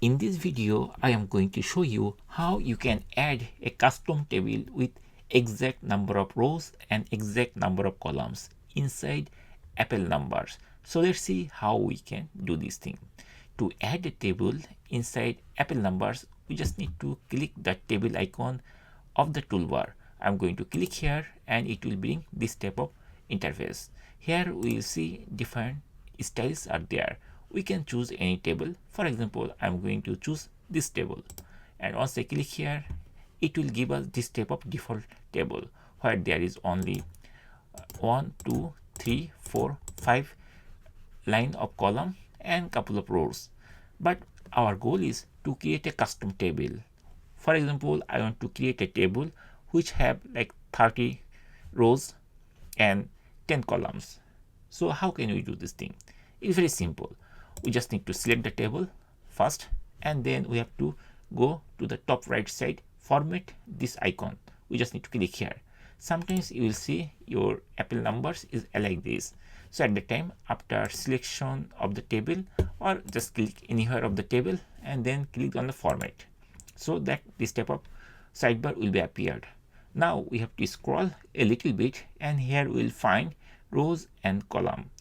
In this video, I am going to show you how you can add a custom table with exact number of rows and exact number of columns inside Apple numbers. So let's see how we can do this thing. To add a table inside Apple numbers, we just need to click the table icon of the toolbar. I'm going to click here and it will bring this type of interface. Here we will see different styles are there. We can choose any table. For example, I'm going to choose this table, and once I click here, it will give us this type of default table where there is only 1, 2, 3, 4, 5 line of column and couple of rows. But our goal is to create a custom table. For example, I want to create a table which have like 30 rows and 10 columns. So how can we do this thing? It's very simple. We just need to select the table first, and then we have to go to the top right side, format this icon. We just need to click here. Sometimes you will see your Apple numbers is like this. So at the time, after selection of the table, or just click anywhere of the table and then click on the format, so that this type of sidebar will be appeared. Now we have to scroll a little bit, and here we will find rows and column.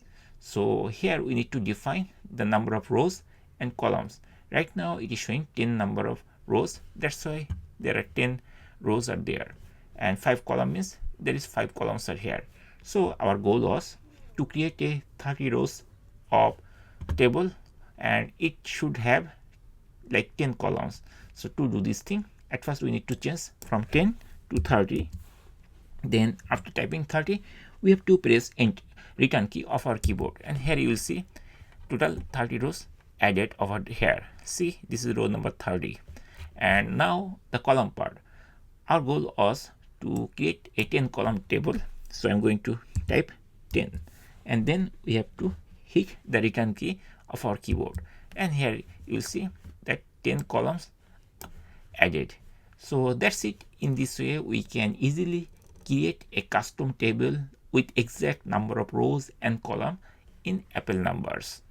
So here we need to define the number of rows and columns. Right now it is showing 10 number of rows. That's why there are 10 rows are there, and 5 column means there is 5 columns are here. So our goal was to create a 30 rows of table, and it should have like 10 columns. So to do this thing, at first we need to change from 10 to 30. Then after typing 30, we have to press enter, return key of our keyboard, and here you will see total 30 rows added over here. See, this is row number 30. And now the column part. Our goal was to create a 10 column table. So I'm going to type 10, and then we have to hit the return key of our keyboard, and here you will see that 10 columns added. So that's it. In this way we can easily create a custom table with exact number of rows and column in Apple numbers.